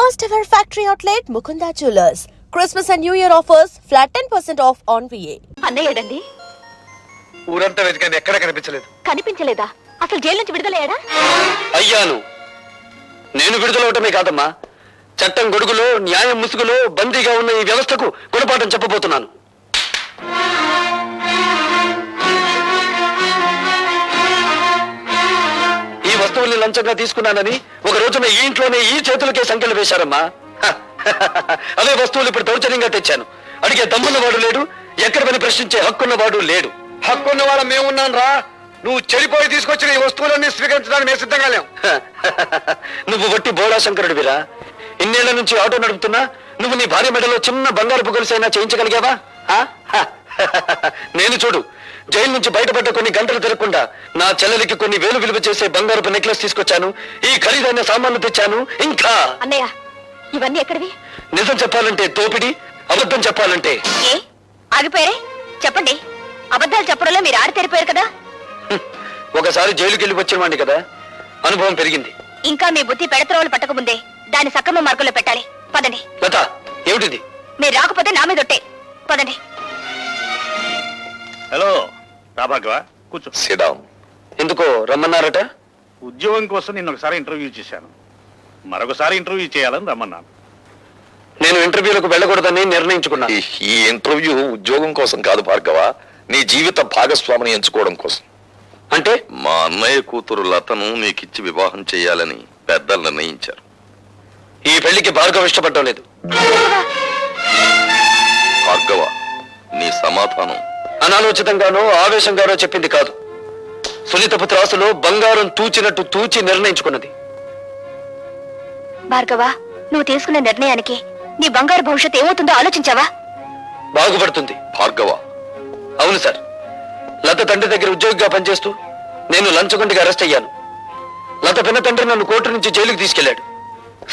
First ever factory outlet Mukunda Jewelers. Christmas and New Year offers flat 10% off on VA. అన్నయ్యడండి ఊరంతా వెతికాను ఎక్కడ కనిపించలేదు. కనిపించలేదా? అసలు జైలు నుంచి విడుదలయ్యాడా? అయ్యాను. నేను విడుదలవటమే కాదమ్మా, చట్టం గొడుగులో న్యాయం ముసుగులో బందీగా ఉన్న ఈ వ్యవస్థకు గుణపాఠం చెప్పబోతున్నాను. ఈ వస్తువుల్ని లంచంగా తీసుకున్నానని ఒక రోజున ఈ ఇంట్లోనే ఈ చేతులకే సంఖ్యలు వేశారమ్మా. అవే వస్తువులు ఇప్పుడు దౌర్జన్యంగా తెచ్చాను. అడిగే దమ్మున్నవాడు లేడు, ఎక్కడ పని ప్రశ్నించే హక్కున్నవాడు లేడు. హక్కున్న వాళ్ళ మేమున్నాను రా. నువ్వు చెడిపోయి తీసుకొచ్చిన ఈ వస్తువులన్నీ స్వీకరించడానికి మేము సిద్ధంగా లేవు. నువ్వు వట్టి బోడా శంకరుడివిరా. ఇన్నేళ్ల నుంచి ఆటో నడుపుతున్నా నువ్వు నీ భార్య మెడలో చిన్న బంగారపు గొలుసైనా చేయించగలిగావా? నేను చూడు, జైలు నుంచి బయటపడ్డ కొన్ని గంటలు తిరగకుండా నా చెల్లెలికి కొన్ని వేలు విలువ చేసే బంగారపు నెక్లెస్ తీసుకొచ్చాను, ఈ ఖరీదైన సామాన్లు తెచ్చాను. ఇంకా అన్నయ్య ఇవన్నీ ఎక్కడివి? నిజం చెప్పాలంటే తోపిడి, అబద్ధం చెప్పాలంటే ఏ ఆగిపోయారే? చెప్పండి. అబద్ధాలు చెప్పడంలో మీరు ఆడి తెరిపోయారు కదా. ఒకసారి జైలుకి వెళ్ళి వచ్చిన వాడిని కదా, అనుభవం పెరిగింది. ఇంకా మీ బుద్ధి పెడత్రోలు పట్టకముందే దాని సక్రమ మార్గంలో పెట్టాలి. పదండి. లత, ఏమిటిది? మీరు రాకపోతే నా మీద ఒట్టే. పదండి. హలో రాభాగవ, కూర్చో. సిడాం. ఎందుకో రమ్మన్నారట? ఉద్యోగం కోసం నిన్న ఒకసారి ఇంటర్వ్యూ చేశాను, మరొకసారి ఇంటర్వ్యూ చేయాలని రమ్మన్నాను. నేను ఇంటర్వ్యూలకు వెళ్ళకూడదని నిర్ణయించుకున్నాను. ఈ ఇంటర్వ్యూ ఉద్యోగం కోసం కాదు భార్గవ, నీ జీవిత భాగస్వామిని ఎంచుకోవడం కోసం. అంటే మా అన్నయ్య కూతురు లతను నీకిచ్చి వివాహం చేయాలని పెద్దలు నిర్ణయించారు. ఈ పెళ్లికి భార్గవ ఇష్టపడటం లేదు. భార్గవ, నీ సమాధానం అనాలోచితంగానో ఆవేశంగానో చెప్పింది కాదు. సునీతపు త్రాసులో బంగారం తూచినట్టు తూచి నిర్ణయించుకున్నది. భార్గవ, నువ్వు తీసుకునే నిర్ణయానికి నీ బంగారు భవిష్యత్తు ఏమవుతుందో ఆలోచించావా? బాగుపడుతుంది. భార్గవ, అవును సార్, లత తండ్రి దగ్గర ఉద్యోగిగా పనిచేస్తూ నేను లంచగొండిగా అరెస్ట్ అయ్యాను. లత పిన్న తండ్రి నన్ను కోర్టు నుంచి జైలుకి తీసుకెళ్లాడు.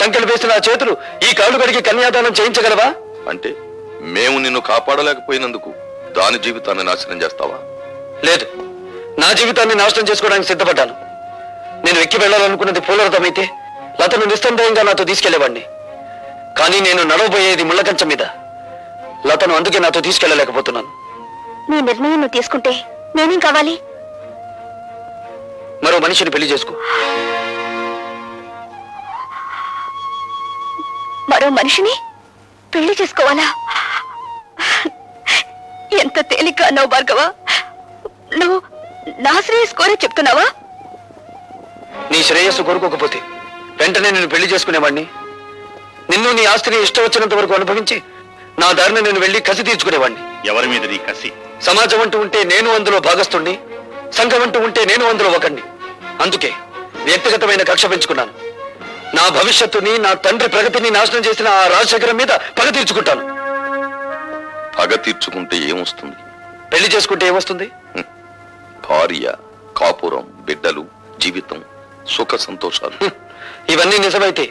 సంఖ్యలు వేసిన ఆ చేతులు ఈ కాళ్ళు కడిగి కన్యాదానం చేయించగలవా? అంటే మేము నిన్ను కాపాడలేకపోయినందుకు దాని జీవితాన్ని నాశనం చేస్తావా? లేదు, నా జీవితాన్ని నాశనం చేసుకోవడానికి సిద్ధపడ్డాను. నేను ఎక్కి వెళ్లాలనుకున్నది పూలరథమైతే లతను నిస్సందేహంగా నాతో తీసుకెళ్లేవాడిని. కానీ నేను నడవబోయేది ముళ్ళకంచం మీద. లతను అందుకే నాతో తీసుకెళ్లలేకపోతున్నాను. నీ నిర్ణయం నువ్వు తీసుకుంటే నేనేం కావాలి? మరో మనిషిని పెళ్లి చేసుకో. మరో మనిషిని పెళ్లి చేసుకోవాలా? ఎంత తేలిక అన్నావు భార్గవ. నువ్వు నా శ్రేయస్ కోరే చెప్తున్నావా? నీ శ్రేయస్సు కోరుకోకపోతే వెంటనే నేను పెళ్లి చేసుకునేవాడిని. నిన్ను నీ ఆస్తిని ఇష్టం వచ్చినంత వరకు అనుభవించి నా దారిని నేను వెళ్లి కసి తీర్చుకునేవాడిని. ఎవరి మీద నీ కసి? సమాజం అంటూ ఉంటే నేను అందులో భాగస్తుణ్ణి, సంఘం అంటూ ఉంటే నేను అందులో ఒకణ్ణి. అందుకే వ్యక్తిగతమైన కక్ష పెంచుకున్నాను. నా భవిష్యత్తుని, నా తండ్రి ప్రగతిని నాశనం చేసిన ఆ రాజశేఖరం మీద పగ తీర్చుకుంటాను. పగ తీర్చుకుంటే ఏమొస్తుంది? పెళ్లి చేసుకుంటే ఏమొస్తుంది? భార్య, కాపురం, బిడ్డలు, జీవితం, సుఖ సంతోషాలు. ఇవన్నీ నిజమైతే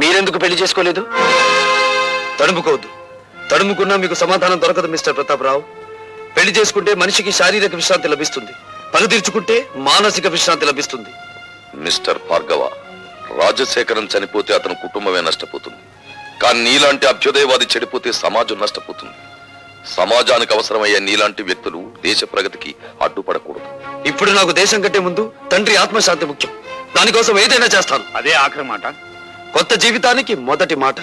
మీరెందుకు పెళ్లి చేసుకోలేదు? తడుముకోవద్దు. తడుముకున్నా మీకు సమాధానం దొరకదు మిస్టర్ ప్రతాపరావు. పెళ్లి చేసుకుంటే మనిషికి శారీరక విశ్రాంతి లభిస్తుంది, పగ తీర్చుకుంటే మానసిక విశ్రాంతి లభిస్తుంది. మిస్టర్ భార్గవ, రాజశేఖరం చనిపోతే అతని కుటుంబమే నష్టపోతుంది. కానీ నీలాంటి అభ్యుదయవాది చెడిపోతే సమాజం నష్టపోతుంది. సమాజానికి అవసరమయ్యే నీలాంటి వ్యక్తులు దేశ ప్రగతికి అడ్డుపడకూడదు. ఇప్పుడు నాకు దేశం కంటే ముందు తండ్రి ఆత్మశాంతి ముఖ్యం. దానికోసం ఏదైనా చేస్తాను. అదే ఆఖరి మాట. కొత్త జీవితానికి మొదటి మాట.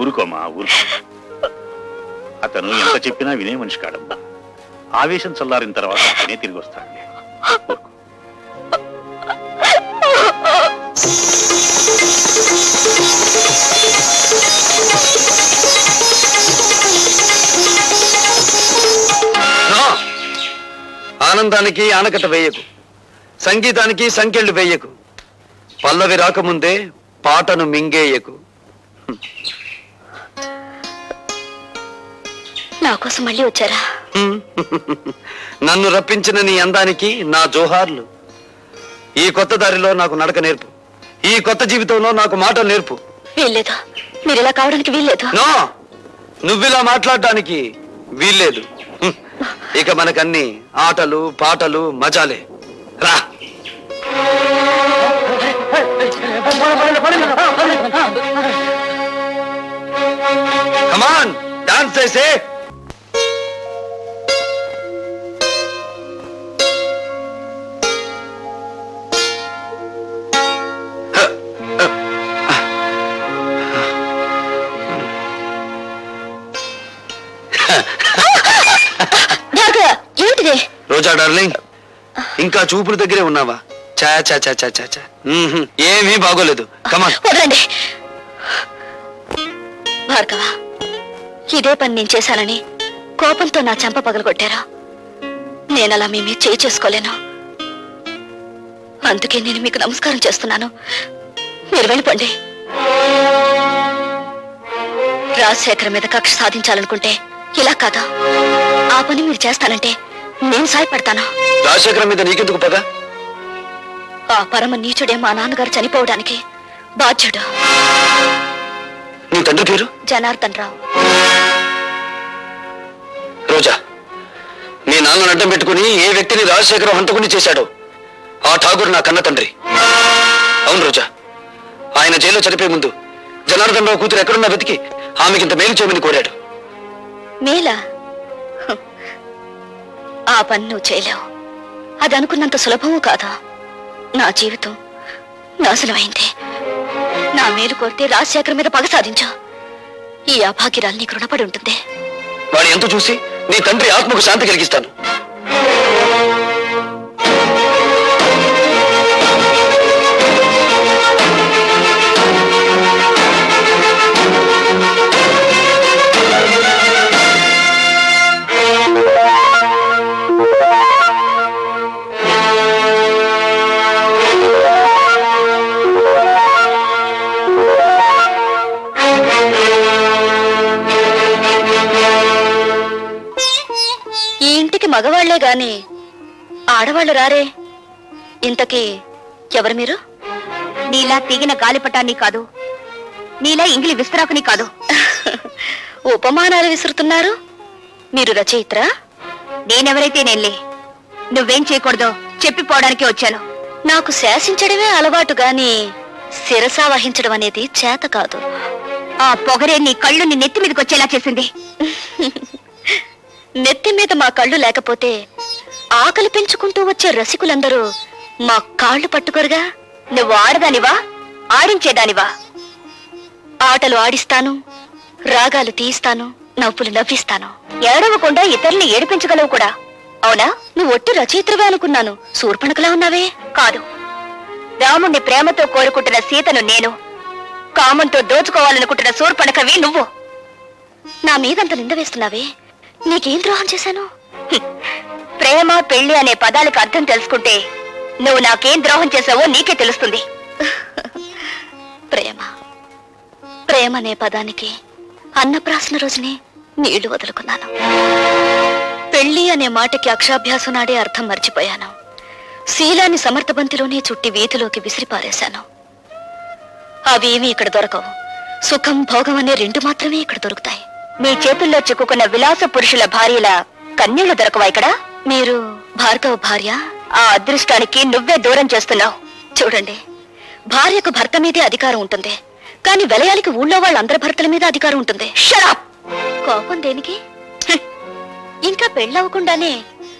ఊరుకోమా, ఊరుకో. అతను ఎంత చెప్పినా వినే మనిషి కాడమ్మా. ఆవేశం చల్లారిన తర్వాత అతనే తిరిగి వస్తాడులే. ఊరుకో. ఆనందానికి ఆనకట్ట వేయకు, సంగీతానికి సంకెళ్ళు వేయకు, పల్లవి రాకముందే పాటను మింగేయకు. నా కోసం మళ్ళీ వచ్చారా? నన్ను రప్పించిన నీ అందానికి నా జోహార్లు. ఈ కొత్త దారిలో నాకు నడక నేర్పు, ఈ కొత్త జీవితంలో నాకు మాటలు నేర్పు. వీల్లేదు, మీరు ఇలా కావడానికి వీల్లేదు. నో, నువ్విలా మాట్లాడడానికి వీల్లేదు. ఇక మనకన్నీ ఆటలు పాటలు మజాలే. రా. కమాన్ డాన్స్ చేసే. ఏంటిది? రోజా డార్లింగ్, ఇంకా చూపుల దగ్గరే ఉన్నావా? చా చా చా చా చా చా. ఏమీ బాగోలేదు. కమాన్. వదలండి భార్గవ, ఇదే పని నేను చేశానని కోపంతో నా చెంప పగలగొట్టారా? నేనలా మీ మీద చేయి చేసుకోలేను. అందుకే నేను మీకు నమస్కారం చేస్తున్నాను. మీరు వెళ్ళిపోండి. రాజశేఖర్ మీద కక్ష సాధించాలనుకుంటే ఇలా కాదా? ఆ పని మీరు చేస్తానంటే నేను సాయపడతాను. రాజశేఖరం మీద నీకెందుకు పద? ఆ పరమ నీచుడే మా నాన్నగారు చనిపోవడానికి బాధ్యుడు. నీ తండ్రి పేరు? జనార్దన్ రావు. రోజా, మీ నాన్నను అడ్డం పెట్టుకుని ఏ వ్యక్తిని రాజశేఖరం హంతకుని చేశాడో ఆ ఠాగూర్ నా కన్న తండ్రి. అవును రోజా, ఆయన జైల్లో చనిపోయే ముందు జనార్దన్ రావు కూతురు ఎక్కడున్నా వెతికి ఆమెకింత మేలు చేయమని కోరాడు. మేలా? ఆ పని నువ్వు చేయలేవు. అది అనుకున్నంత సులభము కాదా? నా జీవితం నాశనమైంది. నా మేలు కోరితే రాజశేఖర్ మీద పగ సాధించా. ఈ అభాగ్యురాలు నీకు రుణపడి ఉంటుంది. వాడి ఎంత చూసి నీ తండ్రి ఆత్మకు శాంతి కలిగిస్తాను. మగవాళ్లే గాని ఆడవాళ్లు రారే. ఇంతకీ ఎవరు మీరు? నీలా తీగిన గాలిపటాన్ని కాదు, నీలా ఇంగిలి విస్తరాకుని కాదు. ఉపమానాలు విసురుతున్నారు. మీరు రచయిత్రా? నేనెవరైతే నేనులే. నువ్వేం చేయకూడదో చెప్పిపోవడానికి వచ్చాను. నాకు శాసించడమే అలవాటు గాని శిరసా వహించడం అనేది చేత కాదు. ఆ పొగరే నీ కళ్ళు నీ నెత్తి మీదకి వచ్చేలా చేసింది. నెత్తి మీద మా కళ్ళు లేకపోతే ఆకలి పెంచుకుంటూ వచ్చే రసికులందరూ మా కాళ్ళు పట్టుకోరుగా. నువ్వు ఆడదానివా, ఆడించేదానివా? ఆటలు ఆడిస్తాను, రాగాలు తీయిస్తాను, నవ్వులు నవ్విస్తాను. ఏడవకుండా ఇతరుల్ని ఏడిపించగలవు కూడా. అవునా? నువ్వు ఒట్టి రచయిత్రవే అనుకున్నాను. శూర్పణఖలా ఉన్నావే. కాదు, రాముణ్ణి ప్రేమతో కోరుకుంటున్న సీతను నేను, కామంతో దోచుకోవాలనుకుంటున్న శూర్పణఖవి నువ్వు. నా మీదంత నింద వేస్తున్నావే. నీకేం ద్రోహం చేశాను? ప్రేమ పెళ్లి అనే పదాలకు అర్థం తెలుసుకుంటే నువ్వు నాకేం ద్రోహం చేశావో నీకే తెలుస్తుంది. ప్రేమ ప్రేమ అనే పదానికి అన్నప్రాసన రోజునే నీళ్లు వదులుకున్నాను. పెళ్లి అనే మాటకి అక్షాభ్యాసం నాడే అర్థం మర్చిపోయాను. శీలాన్ని సమర్థబంతిలోనే చుట్టి వీధిలోకి విసిరిపారేశాను. అవేమీ ఇక్కడ దొరకవు. సుఖం భోగం అనే రెండు మాత్రమే ఇక్కడ దొరుకుతాయి. మీ చేతుల్లో చిక్కుకున్న విలాస పురుషుల భార్యల కన్యలు దొరకవా ఇక్కడ? మీరు భార్గవ భార్య? ఆ అదృష్టానికి నువ్వే దూరం చేస్తున్నావు. చూడండి, భార్యకు భర్త మీదే అధికారం ఉంటుంది, కానీ విలయానికి ఊళ్ళో వాళ్ళందరి భర్తల మీద అధికారం ఉంటుంది. షరాప్! కోపం దేనికి? ఇంకా పెళ్ళవకుండానే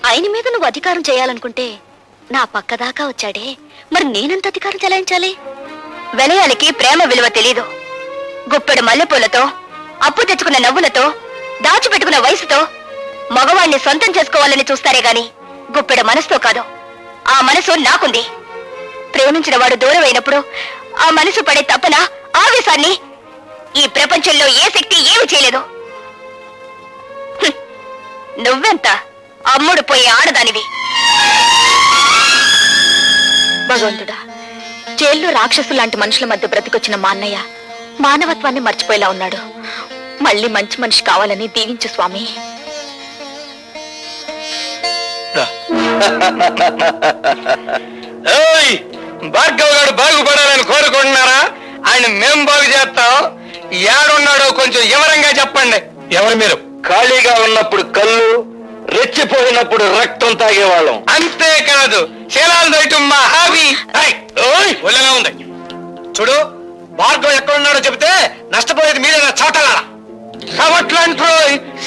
ఆయన మీద నువ్వు అధికారం చేయాలనుకుంటే నా పక్కదాకా వచ్చాడే, మరి నేనెంత అధికారం చెలాయించాలి? విలయాలకి ప్రేమ విలువ తెలీదు. గుప్పెడు మల్లెపూలతో, అప్పు తెచ్చుకున్న నవ్వులతో, దాచిపెట్టుకున్న వయసుతో మగవాణ్ణి సొంతం చేసుకోవాలని చూస్తారే గాని గుప్పెడు మనసుతో కాదు. ఆ మనసు నాకుంది. ప్రేమించిన వాడు దూరం అయినప్పుడు ఆ మనసు పడే తపన, ఆవేశాన్ని ఈ ప్రపంచంలో ఏ శక్తి ఏమి చేయలేదు. నువ్వెంత అమ్ముడు పోయే ఆడదానివి. భగవంతుడా, జైల్లో రాక్షసు లాంటి మనుషుల మధ్య బ్రతికొచ్చిన మా అన్నయ్య మానవత్వాన్ని మర్చిపోయేలా ఉన్నాడు. మళ్ళీ మంచి మనిషి కావాలని దీవించు స్వామి. భార్గవ్ గారు బాగుపడాలని కోరుకుంటున్నారా? ఆయన మేం బాగు చేస్తాం. ఏడున్నాడో కొంచెం వివరంగా చెప్పండి. ఎవరు మీరు? ఖాళీగా ఉన్నప్పుడు కళ్ళు, రెచ్చిపోయినప్పుడు రక్తం తాగేవాళ్ళం. అంతేకాదు శీలాలు దొయటం మా హాబీ. ఒళ్ళగా ఉంది చూడు. భార్గవ్ ఎక్కడున్నాడో చెబితే నష్టపోయేది మీరేనా చోటలారా.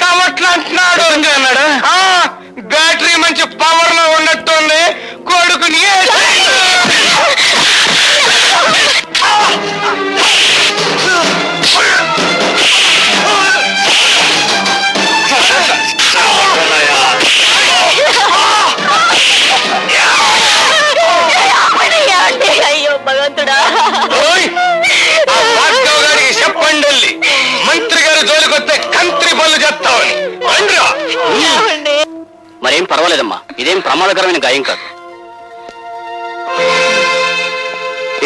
సవట్లంటున్నాడు అన్నాడా? బ్యాటరీ మంచి పవర్ లో ఉన్నట్టుంది. కొడుకుని అయ్యో భగవంతుడా. భార్గవ్ గారికి చెప్పండి, మంత్రి గారు జోలికొస్తే కంత్రి పనులు చేస్తామని. మరేం పర్వాలేదమ్మా, ఇదేం ప్రమాదకరమైన గాయం కాదు.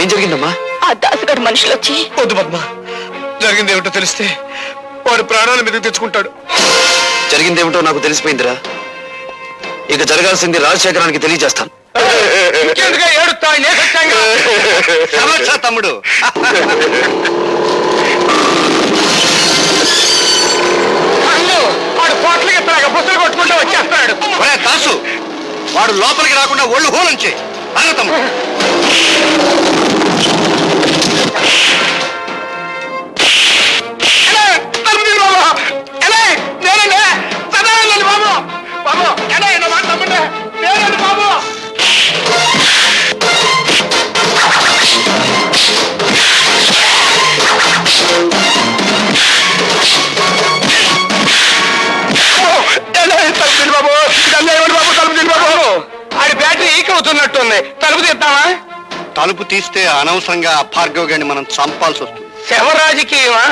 ఏం జరిగిందమ్మా? ఆ దాసుగాడు మనుషులు వచ్చి వద్దు పద్మ, జరిగిందేమిటో తెలిస్తే వాడు ప్రాణాల మీదకి తెచ్చుకుంటాడు. జరిగిందేమిటో నాకు తెలిసిపోయిందిరా. ఇక జరగాల్సింది రాజశేఖరానికి తెలియజేస్తాను. ఇంకెందుగా ఏడుస్తా? సమస్య తమ్ముడు. వాడు పోట్లకి ఎత్తాగా బుసలు కొట్టుకుంటూ వచ్చేస్తాడు. దాసు, వాడు లోపలికి రాకుండా ఒళ్ళు హోలంచే తమ్ముడు. ఆడి బ్యాటరీ ఈక్ అవుతున్నట్టుంది. తలుపు తీద్దామా? తలుపు తీస్తే అనవసరంగా భార్గవ్ గారిని మనం చంపాల్సి వస్తుంది. శవరాజకీయమా?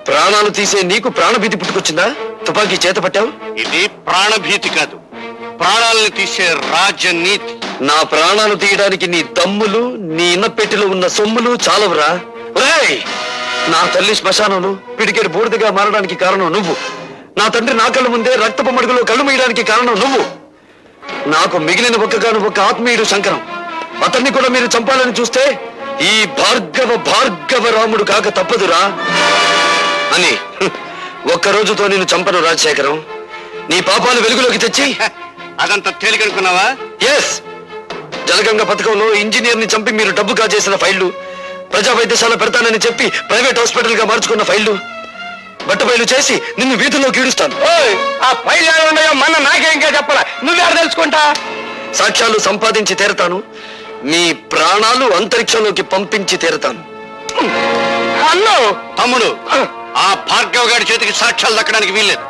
ప్రాణాలు తీసే నీకు ప్రాణభీతి పుట్టుకొచ్చిందా? తుపాకీ చేత పట్టావు. ఇది ప్రాణభీతి కాదు, ప్రాణాలను తీసే రాజనీతి. నా ప్రాణాలు తీయడానికి నీ దమ్ములు, నీ ఇన్నపెట్టిలో ఉన్న సొమ్ములు చాలవురా. ఒరేయ్, నా తల్లి శ్మశానంలో పిడికేడు బూడిదగా మారడానికి కారణం నువ్వు. నా తండ్రి నా కళ్ళ ముందే రక్తపు మడుగులో కళ్ళు మూయడానికి కారణం నువ్వు. నాకు మిగిలిన ఒక్క ఆత్మీయుడు శంకరం. అతన్ని కూడా మీరు చంపాలని చూస్తే ఈ భార్గవ రాముడు కాక తప్పదురా అని ఒక్క రోజుతో నేను చంపను రాజశేఖరం. నీ పాపాలు వెలుగులోకి తెచ్చి అదంతా తేలికనుకున్నావా? ఎస్, జలగంగ పథకంలో ఇంజనీర్ ని చంపి మీరు డబ్బు కాజేసిన ఫైళ్లు, ప్రజా వైద్యశాల పెడతానని చెప్పి ప్రైవేట్ హాస్పిటల్ గా మార్చుకున్న ఫైళ్లు, బట్టబయలు చేసి నిన్ను వీధుల్లోకి ఈడుస్తాను. ఆ ఫైల్ ఉన్నాయో మన నాకే ఇంకా చెప్పాలా? నువ్వెక్కడ తెలుసుకుంటా? సాక్ష్యాలు సంపాదించి తీరతాను. మీ ప్రాణాలు అంతరిక్షంలోకి పంపించి తీరతాను. అన్నో తమ్ముడు, ఆ భార్గవ్ గారి చేతికి సాక్ష్యాలు దక్కడానికి వీల్లేదు.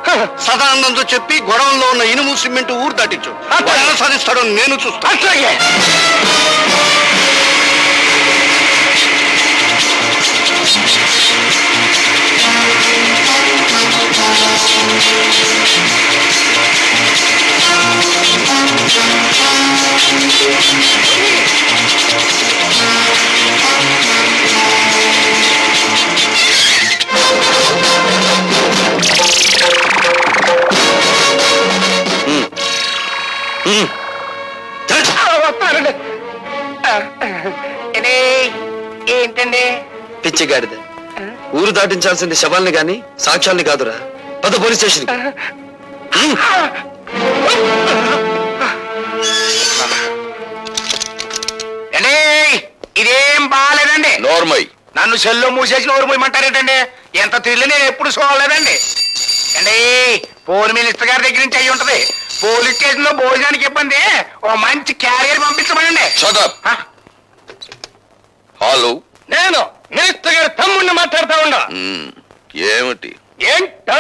సదానందంతో చెప్పి గొడవల్లో ఉన్న ఇనుము సిమెంట్ ఊరు దాటించు. ఎలా సాధిస్తాడో నేను చూస్తాను. అట్లాగే. వస్తానండి. ఏంటండి? పిచ్చిగాడిద, ఊరు దాటించాల్సింది శవాల్ని గాని సాక్ష్యాల్ని కాదురా. పద పోలీస్ స్టేషన్. ఇదేం బాగాలేదండి. నోర్మై, నన్ను సెల్లో మూసేసి నోరు మూయమంటారేటండి? ఎంత తిరిగి నేను ఎప్పుడు చూడలేదండి. అండి, పోలీస్ మినిస్టర్ గారి దగ్గర నుంచి అయ్యి ఉంటది. పోలీస్ స్టేషన్ లో భోజనానికి ఇబ్బంది, ఓ మంచి క్యారియర్ పంపించమనండి. shut up. హలో, నేను మినిస్టర్ గారి తమ్ముడిని మాట్లాడుతా ఉన్నా. ఏమిటి? ఏంటా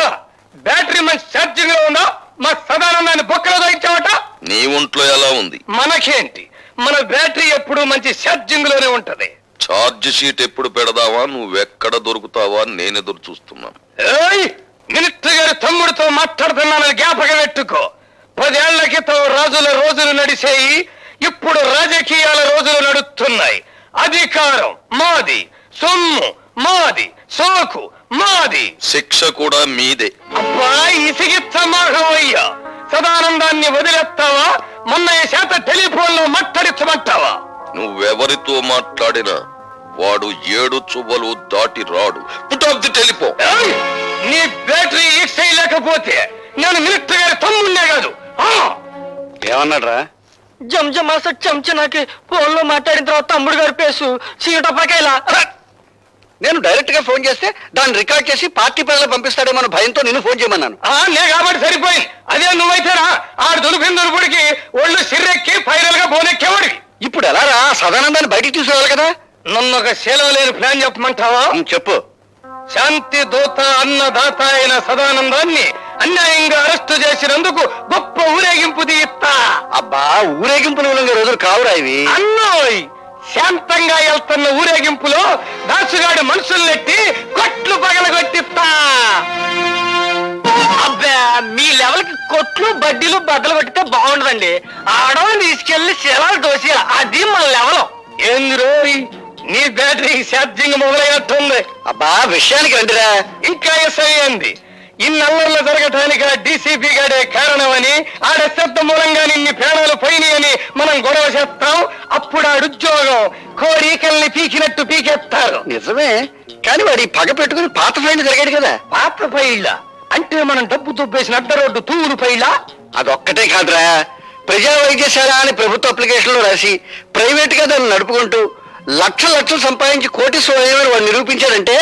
బ్యాటరీ మంచి ఛార్జింగ్ లో ఉందా? మా సదానందాన్ని బొక్కలో దొరికించావట. నీ ఒంట్లో ఎలా ఉంది? మనకేంటి, మన బ్యాటరీ ఎప్పుడు మంచి ఛార్జింగ్ లోనే ఉంటది. ఛార్జ్ షీట్ ఎప్పుడు పెడదావా, నువ్వెక్కడ దొరుకుతావా నేను ఎదురు చూస్తున్నాను. ఏయ్, మినిస్టర్ గారి తమ్ముడితో మాట్లాడుతున్నానని జ్ఞాపకం పెట్టుకో. 10 ఏళ్ల క్రితం రాజుల రోజులు నడిచేయి, ఇప్పుడు రాజకీయాల రోజులు నడుస్తున్నాయి. అధికారం మాది, సొమ్ము మాది, సోకు మాది, శిక్ష కూడా మీదే. అబ్బా ఇసిగిచ్చమాహవయ్యా. సదానందాన్ని వదిలేస్తావా? మొన్నయ్య చేత టెలిఫోన్ లో మాట్లాడించమంటావా? నువ్వెవరితో మాట్లాడినా వాడు 7 చువ్వలు దాటి రాడు. Put off the telephone. ఏయ్, నీ బ్యాటరీ ఈక్స్ చేయలేకపోతే నేను మినిస్టర్ గారి తమ్ముడినే కాదు. ఏమన్నాడు రా? జంజమాస చెంచనాకి ఫోన్ లో మాట్లాడిన తర్వాత తమ్ముడు గారి పేసు చీటపకాయలా. నేను డైరెక్ట్ గా ఫోన్ చేస్తే దాన్ని రికార్డ్ చేసి పార్టీ ప్రజలు పంపిస్తాడేమో భయంతో నిన్ను ఫోన్ చేయమన్నాను. నే కాబట్టి సరిపోయింది. అదే నువ్వైతేనా ఆ దులిపిందుడికి ఒళ్ళు సిర్రెక్కి ఫైనల్ గా బోనెక్కేవాడివి. ఇప్పుడు ఎలా రా? సదానందాన్ని బయటికి తీసుకురావాలి కదా. నన్ను ఒక శీలం లేని ప్లాన్ చెప్పమంటావా? చెప్పు. శాంతి దూత అన్నదాత అయిన సదానందాన్ని అన్యాయంగా అరెస్టు చేసినందుకు గొప్ప ఊరేగింపు తీస్తా. అబ్బా, ఊరేగింపులు రోజులు కావురా ఇవి. అన్నోయ్, శాంతంగా వెళ్తున్న ఊరేగింపులో దాసుగాడి మనుషుల్నెట్టి కొట్లు పగలగొట్టిస్తా. అబ్బా, మీ లెవెల్ కి కొట్లు బడ్డీలు బద్దలు కొట్టితే బాగుండదండి. ఆడవాళ్ళని తీసుకెళ్లి శిలాలు దోసేయాలి, అది మన లెవెల్. ఏంది రోయ్, నీ బ్యాటరీ ఛార్జింగ్ మొదలైనట్టుంది. అబ్బా, విషయానికి రండిరా. ఇంకా ఎస్ఐ అంది. ఇన్నల్లర్లు జరగటానికి ఆ డీసీపీ గాడే కారణమని, ఆడ శబ్ద మూలంగా నిన్ని ప్రాణాలు పోయినాయని మనం గొడవ చేస్తాం. అప్పుడు ఆడుద్యోగం కోరికల్ని పీకినట్టు పీకేస్తారు. నిజమే, కానీ వాడి పగ పెట్టుకుని పాత ఫైన్ జరిగాడు కదా. పాత పైళ్ళ అంటే మనం డబ్బు దుబ్బేసిన అడ్డ రోడ్డు తూరు పైళ్ళ. అదొక్కటే కాదురా, ప్రజా వైద్యశాల అని ప్రభుత్వ అప్లికేషన్ లో రాసి ప్రైవేట్ గా దాన్ని నడుపుకుంటూ లక్షలు సంపాదించి కోటీశ్వరుడు వాడు నిరూపించాడంటే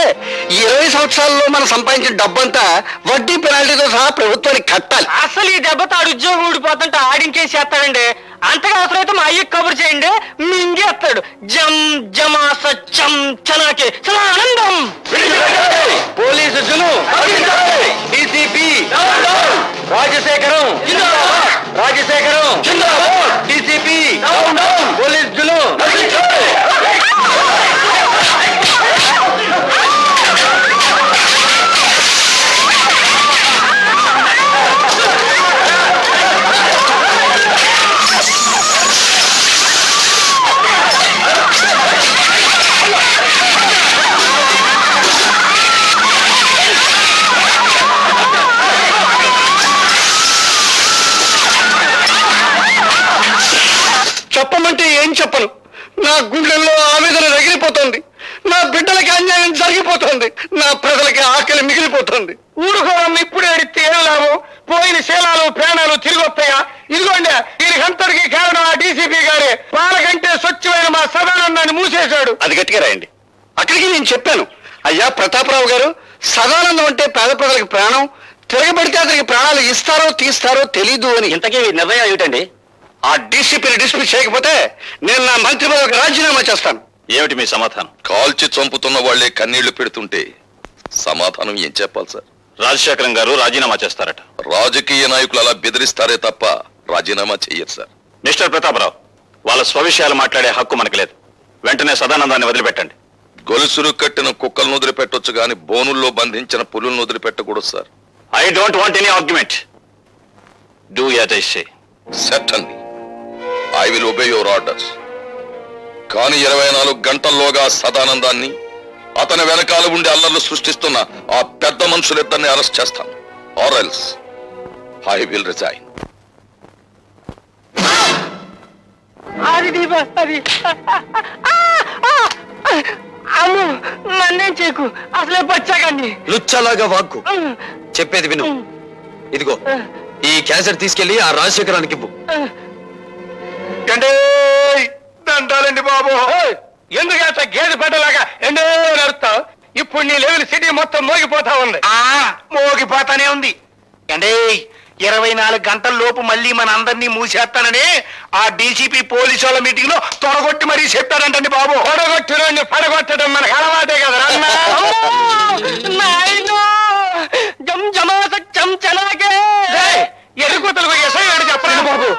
20 సంవత్సరాల్లో మనం సంపాదించిన డబ్బంతా వడ్డీ పెనాల్టీతో సహా ప్రభుత్వానికి కట్టాలి. అసలు ఈ దెబ్బతో ఆడు ఉద్యోగం ఊడిపోతుంటే ఆడించేసేస్తాడండి. అంతగా అవసరమైతే మా అయ్యకి కబురు చేయండి, మింగేస్తాడు. జం జమాస చం చనాకే ఆనందం. పోలీసు జును, DCP Rajasekharam, Rajasekharam, DCP police జును. చెప్పమంటే ఏం చెప్పను. నా గుండెల్లో ఆవేదన రగిలిపోతుంది. నా బిడ్డలకి అన్యాయం జరిగిపోతుంది. నా ప్రజలకి ఆకలి మిగిలిపోతుంది. ఊరుకోవడం ఇప్పుడే అడిగితే ఏం లాభం? పోయిన శీలాలు ప్రాణాలు తిరిగి వస్తాయా? ఇదిగోండి, దీనికంతటికి కారణం ఆ డీసీపీ గారే. పాలకంటే స్వచ్ఛమైన మా సదానందాన్ని మూసేశాడు. అది గట్టిగా రాయండి. అక్కడికి నేను చెప్పాను, అయ్యా ప్రతాపరావు గారు, సదానందం అంటే పేద ప్రజలకు ప్రాణం, తిరగబడితే అతనికి ప్రాణాలు ఇస్తారో తీస్తారో తెలీదు అని. ఇంతకీ నిర్ణయం ఏమిటండి? ఆ డీసీపీని డిస్మిస్ చేయకపోతే నేను నా మంత్రి పదవికి రాజీనామా చేస్తాను. ఏమిటి మీ సమాధానం? కాల్చి చంపుతున్న వాళ్లే కన్నీళ్లు పెడుతుంటే సమాధానం ఏం చెప్పాలి సార్? రాజశేఖరం గారు రాజీనామా చేస్తారట. రాజకీయ నాయకులు అలా బెదిరిస్తారే తప్ప రాజీనామా చెయ్యరు సార్. మిస్టర్ ప్రతాపరావు, వాళ్ళ స్వవిషయాలు మాట్లాడే హక్కు మనకు లేదు. వెంటనే సదానందాన్ని వదిలిపెట్టండి. గొలుసులు కట్టిన కుక్కలను వదిలిపెట్టొచ్చు గాని బోనుల్లో బంధించిన పులులను వదిలిపెట్టకూడదు sir. I don't want any argument. Do as I say. Certainly. I will obey your orders. కానీ 24 గంటల్లోగా సదానందాన్ని, అతని వెనకాల ఉండి అల్లర్లు సృష్టిస్తున్న ఆ పెద్ద మనుషులిద్దరిని అరెస్ట్ చేస్తాను. Or else I will resign. అది అమ్ము, నన్నేం చేయకు, అసలే బచ్చాకండి. లుచ్చలాగా వాక్కు. చెప్పేది విను. ఇదిగో ఈ క్యాసెట్ తీసుకెళ్లి ఆ రాజశేఖరానికి ఇవ్వు. దండాలండి బాబు. ఎందుకంత గేదె పెట్టలాగా ఎండో నడుస్తావు? ఇప్పుడు నీ లెవెల్ సిటీ మొత్తం మోగిపోతా ఉంది. మోగిపోతానే ఉంది. అంటే 24 గంటల లోపు మళ్ళీ మన అందరినీ మూసేస్తానని ఆ డీసీపీ పోలీసు వాళ్ళ మీటింగ్ లో తొడగొట్టి మరీ చెప్పారంటండి బాబు. తొడగొట్టిన పడగొట్టడం మనకు అలవాటే కదా. జం జమాస చం చనాకే ఎరుగుతలకు ఎసయ్యాడు చెప్పండి బాబు.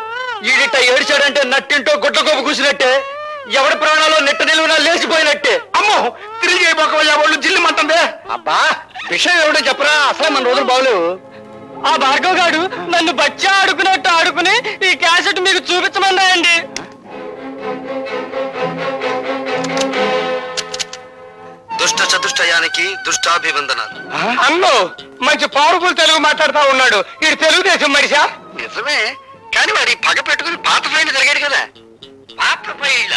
ఈడిట ఏడిచాడంటే నట్టింటో గుడ్ల గోపు కూసినట్టే, ఎవడి ప్రాణాలు నెట్ట నిలువునా లేచిపోయినట్టే. అమ్మో తిరిగి అయిపోకవయ్యా వాళ్ళు జిల్లుమంటుందే. అబ్బా విషయం ఏమిటో చెప్పరా, అసలే మన రోజులు బాగలేవు. ఆ భార్గవ్ గారు నన్ను బచ్చా ఆడుకున్నట్టు ఆడుకుని ఈ క్యాసెట్ మీకు చూపించమన్నాయండి. దుష్ట చతుష్టయానికి దుష్టాభివందనాలు. అన్నో మంచి పవర్ఫుల్ తెలుగు మాట్లాడుతా ఉన్నాడు. ఇది తెలుగుదేశం మనిషా? నిజమే, కానీ వాడి పగ పెట్టుకుని పాత ఫైన్ జరిగాడు కదా. పాత పైళ్ళ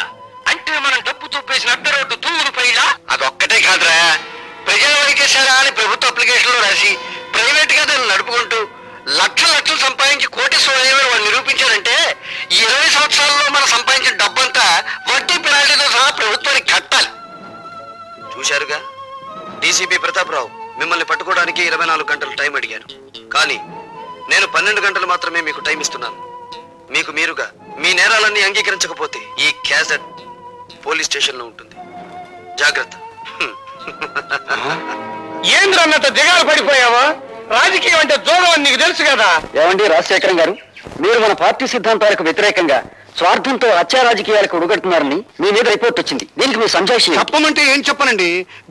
అంటే మనం డబ్బు తొప్పేసిన అడ్డ రోడ్డు తూరు పైళ్ళ. అదొక్కటే కాదురా, ప్రజా వైద్యశాల అని ప్రభుత్వ అప్లికేషన్ లో రాసి ప్రైవేట్ గా దాన్ని నడుపుకుంటూ లక్షలు సంపాదించి కోటీశ్వరుడు వాడు నిరూపించాడంటే ఈ 20 సంవత్సరాల్లో మనం సంపాదించిన డబ్బంతా వడ్డీ పెనాల్టీతో సహా ప్రభుత్వానికి కట్టాలి. చూశారుగా, డీసీపీ ప్రతాపరావు మిమ్మల్ని పట్టుకోవడానికి 24 గంటలు టైం అడిగాను. కానీ నేను 12 గంటలు మాత్రమే మీకు టైం ఇస్తున్నాను. మీకు మీరుగా మీ నేరాలన్నీ అంగీకరించకపోతే ఈ క్యాసెట్ పోలీస్ స్టేషన్ లో ఉంటుంది. జాగ్రత్త. ఏంద్రన్నంత దిగాలు పడిపోయావా? రాజకీయం అంటే జోగం అని నీకు తెలుసు కదా. ఏమండి రాజశేఖరం గారు, మీరు మన పార్టీ సిద్ధాంతాలకు వ్యతిరేకంగా స్వార్థంతో హత్యా రాజకీయాలకు ఉడగడుతున్నారని మీ మీద రిపోర్ట్ వచ్చింది. దీనికి మీ సంజాషి చెప్పమంటే ఏం చెప్పనండి?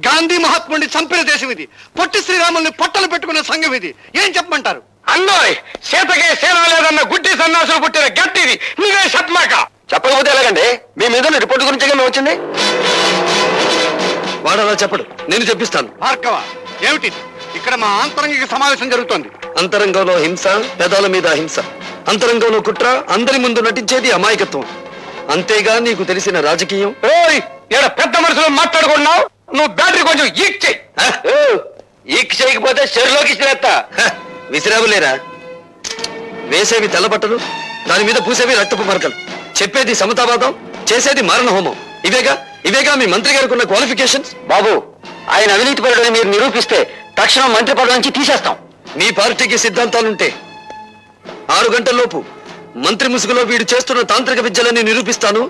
గాంధీ మహాత్ముడిని చంపిన దేశం ఇది, పొట్టి శ్రీరాముల్ని పొట్టలు పెట్టుకున్న సంఘం ఇది. ఏం చెప్పమంటారు? అన్నోయ్ సీతకే సేన లేదన్న గుడ్డి సన్నాసులు పుట్టిన గట్టిది. నీవే చెప్పమాక. చెప్పకపోతే ఎలాగండి? మీ మీద రిపోర్ట్ గురించి మేము వచ్చింది. వాడు అలా చెప్పడు, నేను చెప్పిస్తాను. భార్గవ, ఏమిటిది? ఇక్కడ మా ఆంతరంగిక సమావేశం జరుగుతోంది. అంతరంగంలో హింస, పెదాల మీద హింస. అంతరంగంలో కుట్ర, అందరి ముందు నటించేది అమాయకత్వం. అంతేగా నీకు తెలిసిన రాజకీయం. ఓయ్ ఈడ పెద్ద మనుషులు మాట్లాడుకున్నావు. నువ్వు బ్యాటరీ కొంచెం ఈక్ చెయ్యి. ఈక్ చేయకపోతే చెరులోకి ఇచ్చిరేస్తా. విసిరావులేరా? వేసేవి తెల్లబట్టలు, దాని మీద పూసేవి రక్తపు మరకలు. చెప్పేది సమతావాదం, చేసేది మారణ హోమం. ఇవేగా మీ మంత్రి గారికి ఉన్న క్వాలిఫికేషన్స్. బాబు, ఆయన అవినీతి పరుడని మీరు నిరూపిస్తే తక్షణం మంత్రి పదవి నుంచి తీసేస్తాం. మీ పార్టీకి సిద్ధాంతాలుంటే 6 గంటల్లోపు మంత్రి ముసుగులో వీడు చేస్తున్న తాంత్రిక విద్యలని నిరూపిస్తాను.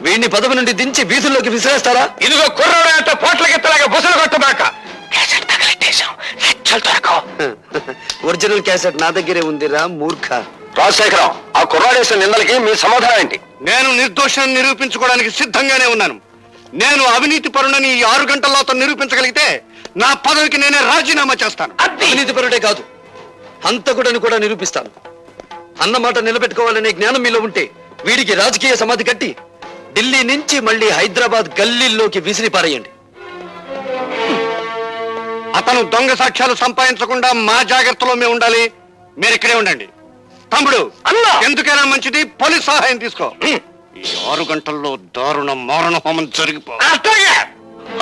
వీడిని పదవి నుండి దించి వీధుల్లోకి విసిరేస్తారా? ఇదిగో కుర్రాడు అంటే పోట్లకెత్తలాగా బుసలు కొట్టబాక. ఒరిజినల్ క్యాసెట్ నా దగ్గరే ఉందిరా మూర్ఖ. రాజశేఖరం, ఆ కుర్రాడేసిన నిందలకి మీ సమాధానం ఏంటి? నేను నిర్దోషాన్ని నిరూపించుకోవడానికి సిద్ధంగానే ఉన్నాను. నేను అవినీతి పరుడని ఈ 6 గంటల్లో అతను నిరూపించగలిగితే నా పదవికి నేనే రాజీనామా చేస్తాను. అవినీతి పరుడే కాదు, హంతకుడని కూడా నిరూపిస్తాను. అన్నమాట నిలబెట్టుకోవాలనే జ్ఞానం మీలో ఉంటే వీడికి రాజకీయ సమాధి కట్టి ఢిల్లీ నుంచి మళ్ళీ హైదరాబాద్ గల్లీల్లోకి విసిరి పారేయండి. అతను దొంగ సాక్ష్యాలు సంపాదించకుండా మా జాగ్రత్తలో మేము ఉండాలి. మీరు ఇక్కడే ఉండండి. తమ్ముడు, అన్నా! ఎందుకైనా మంచిది పోలీస్ సహాయం తీసుకో. ఈ 6 గంటల్లో దారుణ మారణ హోమం జరిగిపో. అట్లాగే.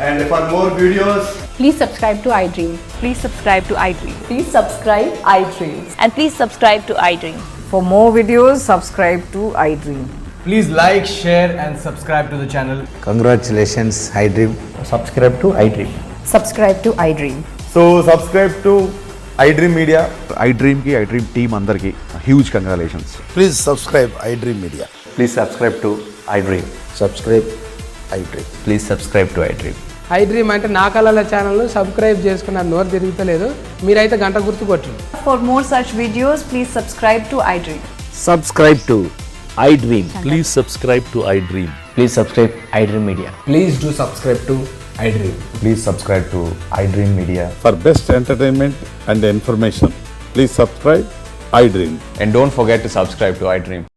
And for more videos, Please subscribe to iDream. Please subscribe to iDream. Please subscribe iDream. And please subscribe to iDream. For more videos, subscribe to iDream. please like, share and subscribe to the channel. Congratulations, iDream. Subscribe to iDream. Subscribe to iDream. So subscribe to iDream Media. iDream ki iDream team andarki huge congratulations. Please subscribe iDream Media. Please subscribe to iDream. Subscribe iDream. Please subscribe to iDream. iDream అంటే నా కళల channel subscribe చేసుకున్న నోరు తిరుగుతలేదు. మీరైతే గంట గుర్తు కొట్టండి. For more such videos, please subscribe to iDream. Subscribe to iDream. Please subscribe to iDream. Please subscribe iDream Media. Please do subscribe to iDream. Please subscribe to iDream Media. For best entertainment and information, please subscribe iDream. And don't forget to subscribe to iDream.